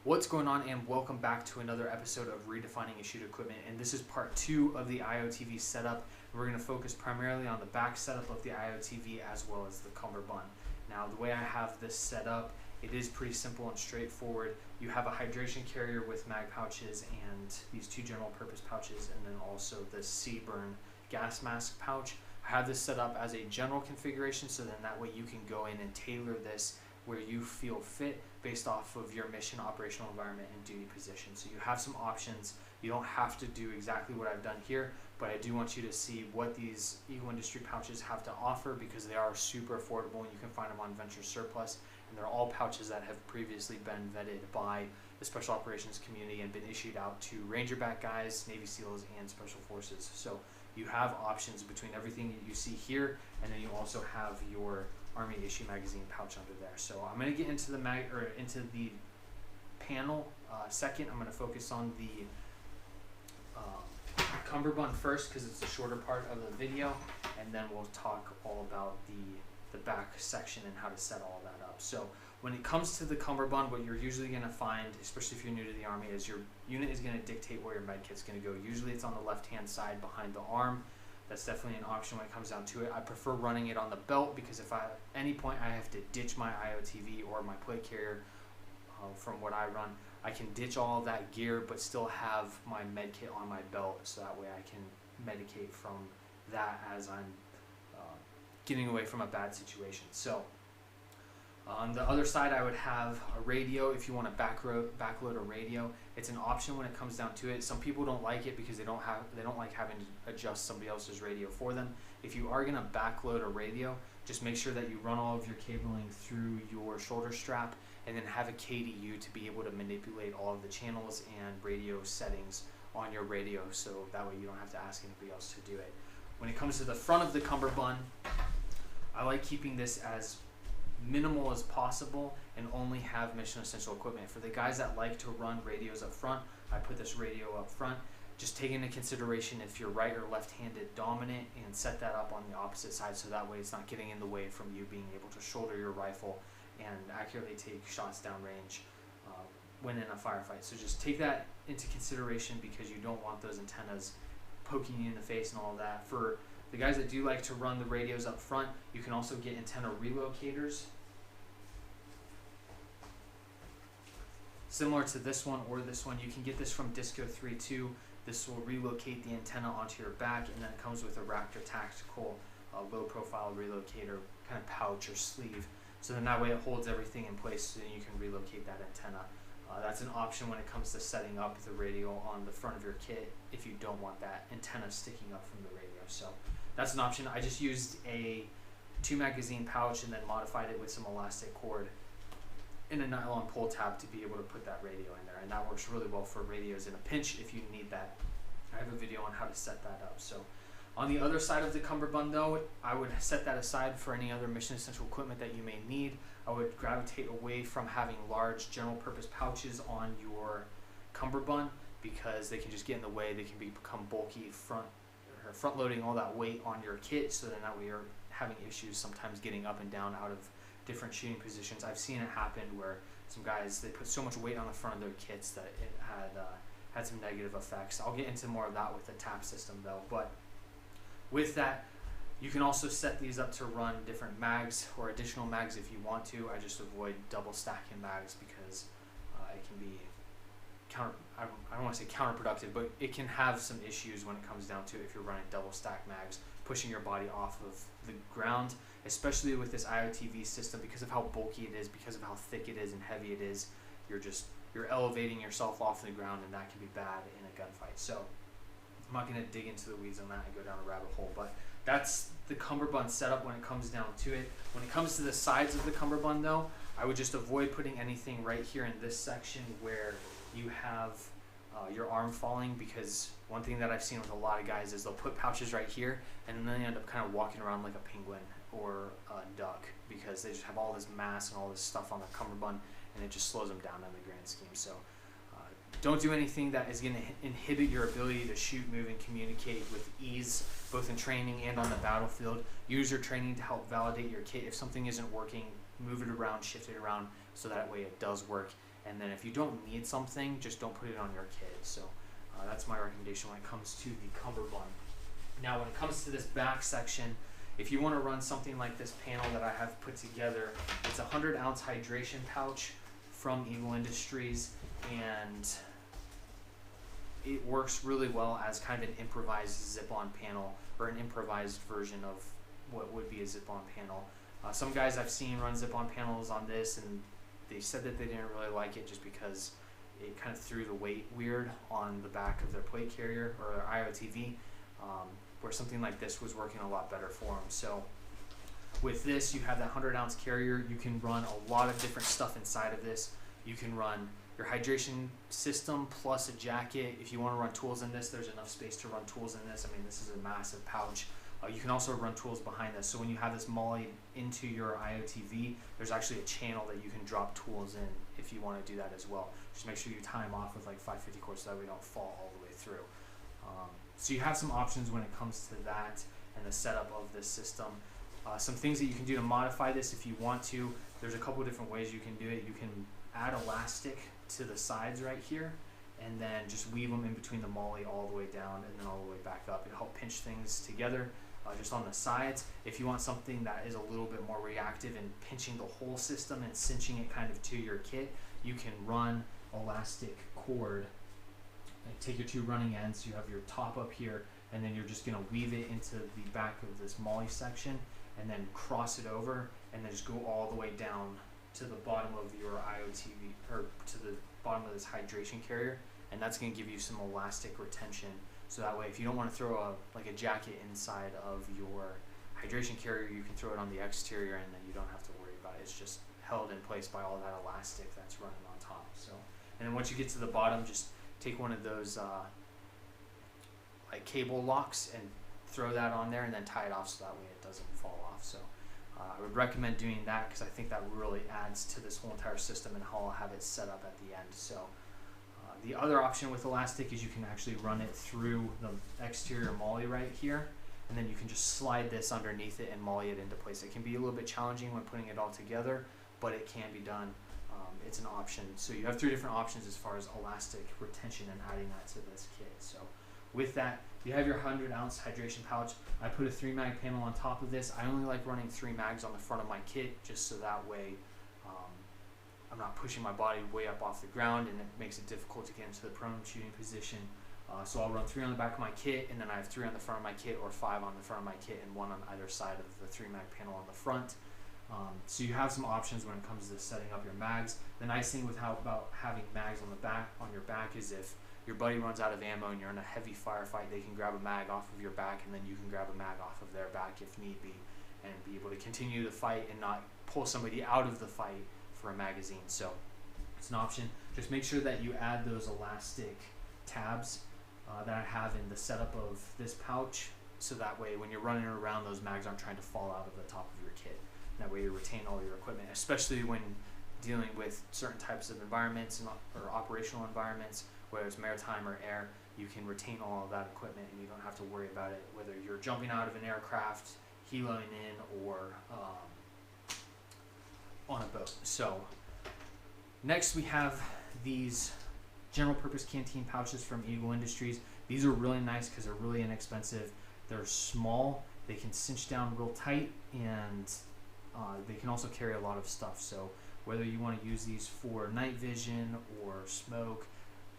What's going on, and welcome back to another episode of Redefining Issued Equipment, and this is part 2 of the IOTV setup. We're going to focus primarily on the back setup of the IOTV as well as the Cummerbund. Now, the way I have this set up, it is pretty simple and straightforward. You have a hydration carrier with mag pouches and these 2 general purpose pouches, and then also the Seaburn gas mask pouch. I have this set up as a general configuration, so then that way you can go in and tailor this where you feel fit based off of your mission, operational environment, and duty position. So you have some options. You don't have to do exactly what I've done here, but I do want you to see what these Eagle Industry pouches have to offer, because they are super affordable and you can find them on Venture Surplus, and they're all pouches that have previously been vetted by the Special Operations community and been issued out to Rangerback guys, Navy SEALs, and Special Forces. So you have options between everything that you see here, and then you also have your Army issue magazine pouch under there. So I'm going to get into the panel second. I'm going to focus on the Cummerbund first because it's the shorter part of the video, and then we'll talk all about the back section and how to set all that up. So when it comes to the Cummerbund, what you're usually going to find, especially if you're new to the Army, is your unit is going to dictate where your med kit's going to go. Usually it's on the left hand side behind the arm. That's definitely an option when it comes down to it. I prefer running it on the belt, because if at any point I have to ditch my IOTV or my plate carrier from what I run, I can ditch all of that gear but still have my med kit on my belt, so that way I can medicate from that as I'm getting away from a bad situation. So on the other side, I would have a radio. If you want to backload a radio, it's an option when it comes down to it. Some people don't like it because they don't like having to adjust somebody else's radio for them. If you are going to backload a radio, just make sure that you run all of your cabling through your shoulder strap, and then have a KDU to be able to manipulate all of the channels and radio settings on your radio, so that way you don't have to ask anybody else to do it. When it comes to the front of the Cummerbund, I like keeping this as minimal as possible and only have mission essential equipment. For the guys that like to run radios up front, I put this radio up front. Just take into consideration if you're right or left-handed dominant, and set that up on the opposite side, so that way it's not getting in the way from you being able to shoulder your rifle and accurately take shots downrange when in a firefight. So just take that into consideration, because you don't want those antennas poking you in the face and all of that. For the guys that do like to run the radios up front, you can also get antenna relocators, similar to this one or this one. You can get this from Disco 3.2. This will relocate the antenna onto your back, and then it comes with a Raptor Tactical low profile relocator kind of pouch or sleeve. So then that way it holds everything in place, so then you can relocate that antenna. That's an option when it comes to setting up the radio on the front of your kit if you don't want that antenna sticking up from the radio. So that's an option. I just used a 2 magazine pouch and then modified it with some elastic cord and a nylon pull tab to be able to put that radio in there, and that works really well for radios in a pinch if you need that. I have a video on how to set that up. So on the other side of the Cummerbund though, I would set that aside for any other mission essential equipment that you may need. I would gravitate away from having large general purpose pouches on your Cummerbund, because they can just get in the way. They can become bulky, front loading all that weight on your kit, so then that way you're having issues sometimes getting up and down out of different shooting positions. I've seen it happen where some guys, they put so much weight on the front of their kits that it had some negative effects. I'll get into more of that with the TAP system though. But with that, you can also set these up to run different mags or additional mags if you want to. I just avoid double stacking mags because it can be I don't want to say counterproductive, but it can have some issues when it comes down to it if you're running double stack mags, pushing your body off of the ground, especially with this IOTV system. Because of how bulky it is, because of how thick it is and heavy it is, you're elevating yourself off the ground, and that can be bad in a gunfight. So I'm not going to dig into the weeds on that and go down a rabbit hole, but that's the Cummerbund setup when it comes down to it. When it comes to the sides of the Cummerbund though, I would just avoid putting anything right here in this section where you have your arm falling, because one thing that I've seen with a lot of guys is they'll put pouches right here, and then they end up kind of walking around like a penguin or a duck, because they just have all this mass and all this stuff on the Cummerbund, and it just slows them down in the grand scheme. So don't do anything that is going to inhibit your ability to shoot, move, and communicate with ease, both in training and on the battlefield. Use your training to help validate your kit. If something isn't working, move it around, shift it around, so that way it does work And then if you don't need something, just don't put it on your kit. So that's my recommendation when it comes to the Cummerbund. Now when it comes to this back section, if you want to run something like this panel that I have put together, it's a 100-ounce hydration pouch from Eagle Industries, and it works really well as kind of an improvised zip-on panel, or an improvised version of what would be a zip-on panel. Some guys I've seen run zip-on panels on this, and they said that they didn't really like it just because it kind of threw the weight weird on the back of their plate carrier or their IOTV, where something like this was working a lot better for them. So with this, you have that 100-ounce carrier. You can run a lot of different stuff inside of this. You can run your hydration system plus a jacket. If you want to run tools in this, there's enough space to run tools in this. I mean, this is a massive pouch. You can also run tools behind this. So when you have this molly into your IOTV, there's actually a channel that you can drop tools in if you want to do that as well. Just make sure you tie them off with like 550 cords so that we don't fall all the way through. So you have some options when it comes to that and the setup of this system. Some things that you can do to modify this if you want to. There's a couple different ways you can do it. You can add elastic to the sides right here, and then just weave them in between the molly all the way down and then all the way back up. It'll help pinch things together just on the sides. If you want something that is a little bit more reactive and pinching the whole system and cinching it kind of to your kit, you can run elastic cord. Like take your two running ends, you have your top up here, and then you're just going to weave it into the back of this molly section and then cross it over and then just go all the way down to the bottom of your IOTV, or to the bottom of this hydration carrier, and that's going to give you some elastic retention. So that way, if you don't want to throw like a jacket inside of your hydration carrier, you can throw it on the exterior, and then you don't have to worry about it. It's just held in place by all that elastic that's running on top. So, and then once you get to the bottom, just take one of those like cable locks and throw that on there, and then tie it off so that way it doesn't fall off. So I would recommend doing that because I think that really adds to this whole entire system and how I'll have it set up at the end. So the other option with elastic is you can actually run it through the exterior molly right here, and then you can just slide this underneath it and molly it into place. It can be a little bit challenging when putting it all together, but it can be done. It's an option. So you have three different options as far as elastic retention and adding that to this kit. So with that, you have your 100-ounce hydration pouch. I put a 3-mag panel on top of this. I only like running 3 mags on the front of my kit just so that way I'm not pushing my body way up off the ground and it makes it difficult to get into the prone shooting position. So I'll run 3 on the back of my kit, and then I have 3 on the front of my kit, or 5 on the front of my kit, and 1 on either side of the 3-mag panel on the front. So you have some options when it comes to setting up your mags. The nice thing with about having mags on the back, on your back, is if your buddy runs out of ammo and you're in a heavy firefight, they can grab a mag off of your back, and then you can grab a mag off of their back if need be, and be able to continue the fight and not pull somebody out of the fight for a magazine. So it's an option. Just make sure that you add those elastic tabs that I have in the setup of this pouch, so that way when you're running around, those mags aren't trying to fall out of the top of your kit. That way you retain all your equipment, especially when dealing with certain types of environments or operational environments, whether it's maritime or air. You can retain all of that equipment and you don't have to worry about it, whether you're jumping out of an aircraft, heloing in, or on a boat. So next we have these general purpose canteen pouches from Eagle Industries. These are really nice because they're really inexpensive. They're small, they can cinch down real tight, and they can also carry a lot of stuff. So whether you want to use these for night vision or smoke,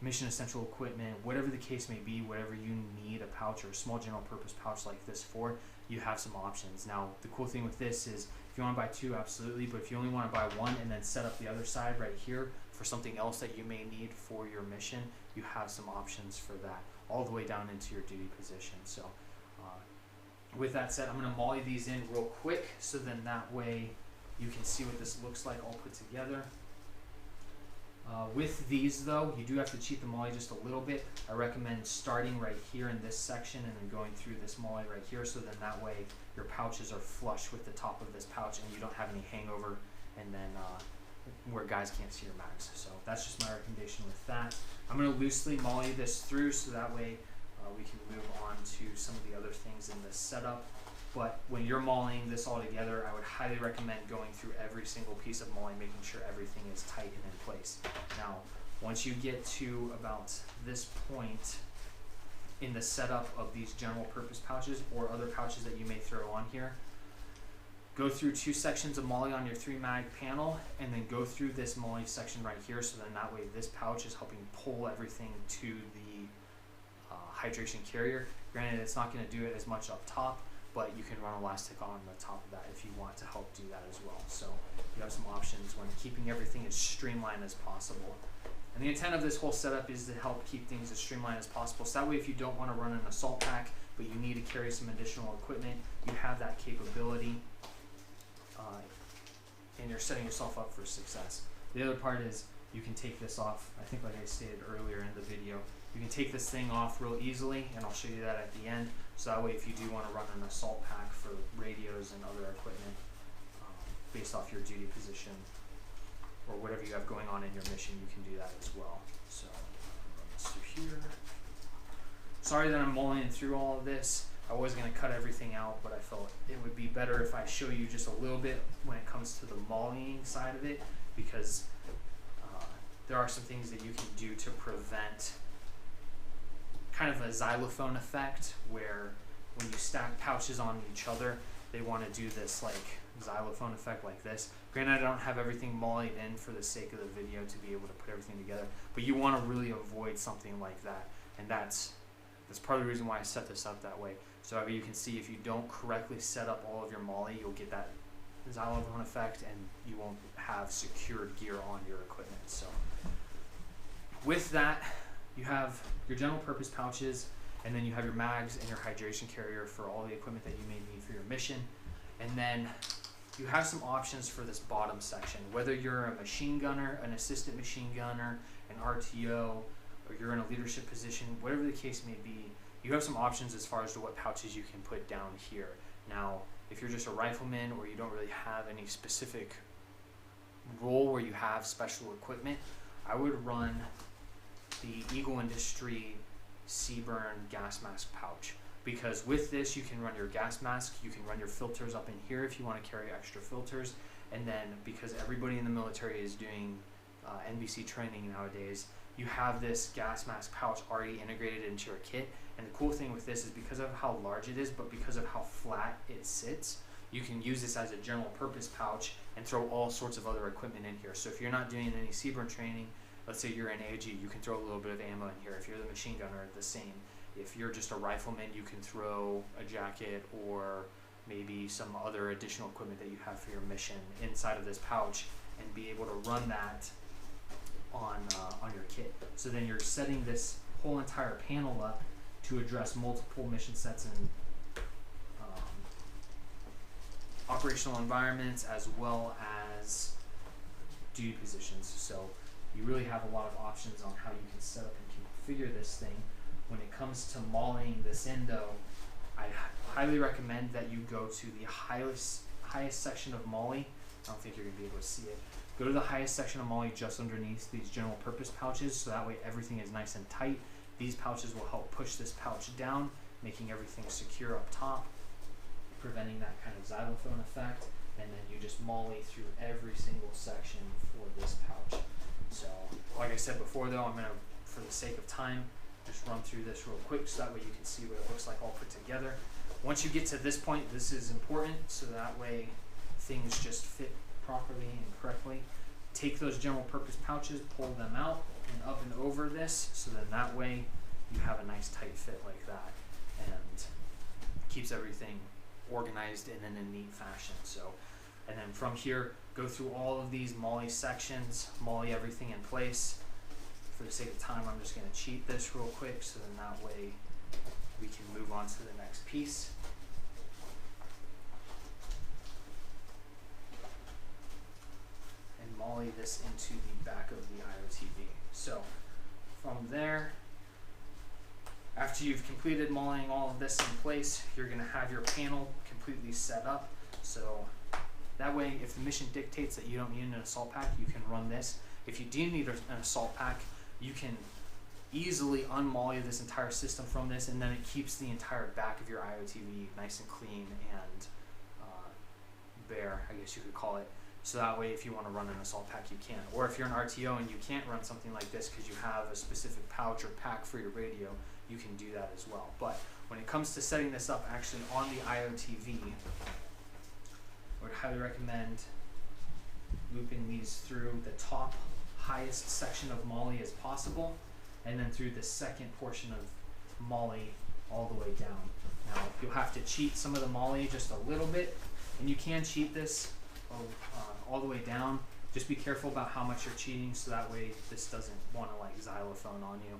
mission essential equipment, whatever the case may be, whatever you need a pouch or a small general purpose pouch like this for, you have some options. Now the cool thing with this is if you want to buy 2, absolutely, but if you only want to buy 1 and then set up the other side right here for something else that you may need for your mission, you have some options for that all the way down into your duty position. So with that said, I'm going to molly these in real quick so then that way you can see what this looks like all put together. With these though, you do have to cheat the molly just a little bit. I recommend starting right here in this section and then going through this molly right here, so then that way your pouches are flush with the top of this pouch and you don't have any hangover, and then where guys can't see your mags. So that's just my recommendation with that. I'm going to loosely molly this through so that way we can move on to some of the other things in this setup. But when you're mollying this all together, I would highly recommend going through every single piece of molly, making sure everything is tight and in place. Now Once you get to about this point in the setup of these general purpose pouches or other pouches that you may throw on here, go through 2 sections of MOLLE on your 3 mag panel, and then go through this MOLLE section right here, so then that way this pouch is helping pull everything to the hydration carrier. Granted, it's not going to do it as much up top, but you can run elastic on the top of that if you want to help do that as well. So you have some options when keeping everything as streamlined as possible. And the intent of this whole setup is to help keep things as streamlined as possible. So that way, if you don't want to run an assault pack, but you need to carry some additional equipment, you have that capability, and you're setting yourself up for success. The other part is you can take this off. I think like I stated earlier in the video, you can take this thing off real easily, and I'll show you that at the end. So that way, if you do want to run an assault pack for radios and other equipment based off your duty position or whatever you have going on in your mission, you can do that as well. So run this through here. Sorry that I'm mulling through all of this. I was going to cut everything out, but I felt it would be better if I show you just a little bit when it comes to the mollying side of it, because there are some things that you can do to prevent kind of a xylophone effect, where when you stack pouches on each other, they want to do this like xylophone effect like this. Granted, I don't have everything mollied in for the sake of the video to be able to put everything together, but you want to really avoid something like that, and that's part of the reason why I set this up that way. So you can see, if you don't correctly set up all of your MOLLE, you'll get that xylophone effect, and you won't have secured gear on your equipment. So with that, you have your general purpose pouches, and then you have your mags and your hydration carrier for all the equipment that you may need for your mission. And then you have some options for this bottom section. Whether you're a machine gunner, an assistant machine gunner, an RTO, or you're in a leadership position, whatever the case may be, you have some options as far as to what pouches you can put down here. Now, if you're just a rifleman, or you don't really have any specific role where you have special equipment, I would run the Eagle Industry Seaburn gas mask pouch, because with this you can run your gas mask, you can run your filters up in here if you want to carry extra filters, and then because everybody in the military is doing NBC training nowadays, you have this gas mask pouch already integrated into your kit. And the cool thing with this is, because of how large it is, but because of how flat it sits, you can use this as a general purpose pouch and throw all sorts of other equipment in here. So if you're not doing any Seaburn training, let's say you're in AG, you can throw a little bit of ammo in here. If you're the machine gunner, the same. If you're just a rifleman, you can throw a jacket or maybe some other additional equipment that you have for your mission inside of this pouch, and be able to run that on your kit. So then you're setting this whole entire panel up to address multiple mission sets and operational environments, as well as duty positions. So you really have a lot of options on how you can set up and configure this thing. When it comes to mauling this in, though, I highly recommend that you go to the highest section of MOLLE. I don't think you're going to be able to see it. Go to the highest section of MOLLE just underneath these general purpose pouches, so that way everything is nice and tight. These pouches will help push this pouch down, making everything secure up top, preventing that kind of xylophone effect, and then you just MOLLE through every single section for this pouch. So, like I said before though, I'm going to, for the sake of time, just run through this real quick so that way you can see what it looks like all put together. Once you get to this point, this is important, so that way things just fit properly and correctly. Take those general purpose pouches, pull them out and up and over this, so then that way you have a nice tight fit like that, and keeps everything organized and in a neat fashion. So, and then from here, go through all of these MOLLE sections, MOLLE everything in place. For the sake of time, I'm just going to cheat this real quick, so then that way we can move on to the next piece. And MOLLE this into the back of the IOTV. So from there, after you've completed MOLLEing all of this in place, you're going to have your panel completely set up. So that way, if the mission dictates that you don't need an assault pack, you can run this. If you do need an assault pack, you can easily unMOLLE this entire system from this, and then it keeps the entire back of your IOTV nice and clean and bare, I guess you could call it. So that way, if you want to run an assault pack, you can. Or if you're an RTO and you can't run something like this because you have a specific pouch or pack for your radio, you can do that as well. But when it comes to setting this up actually on the IOTV, I would highly recommend looping these through the top highest section of MOLLE as possible, and then through the second portion of MOLLE all the way down. Now you'll have to cheat some of the MOLLE just a little bit, and you can cheat this all the way down. Just be careful about how much you're cheating, so that way this doesn't want to like xylophone on you.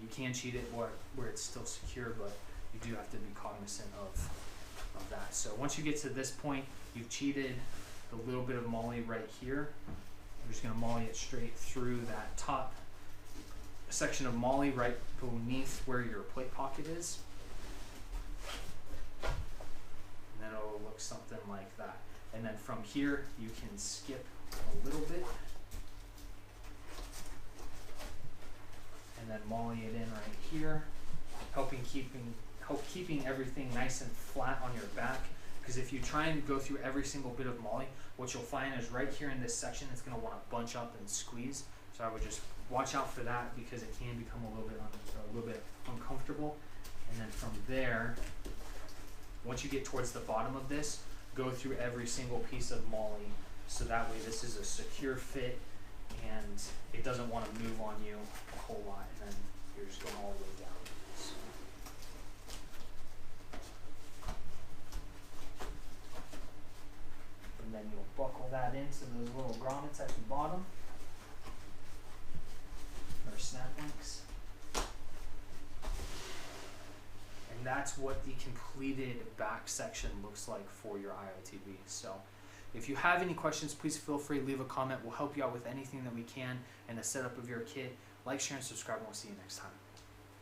You can cheat it where it's still secure, but you do have to be cognizant of that. So once you get to this point, you've cheated the little bit of MOLLE right here. We're just going to MOLLE it straight through that top section of MOLLE right beneath where your plate pocket is. And then it'll look something like that. And then from here, you can skip a little bit. And then MOLLE it in right here, help keeping everything nice and flat on your back. Because if you try and go through every single bit of MOLLE, what you'll find is right here in this section, it's going to want to bunch up and squeeze. So I would just watch out for that, because it can become a little bit uncomfortable. And then from there, once you get towards the bottom of this, go through every single piece of MOLLE, so that way this is a secure fit and it doesn't want to move on you a whole lot, and then you're just going all the way down. So. And then you'll buckle that into those little grommets at the bottom, or snap links. And that's what the completed back section looks like for your IOTV. So if you have any questions, please feel free to leave a comment. We'll help you out with anything that we can in the setup of your kit. Like, share, and subscribe, and we'll see you next time.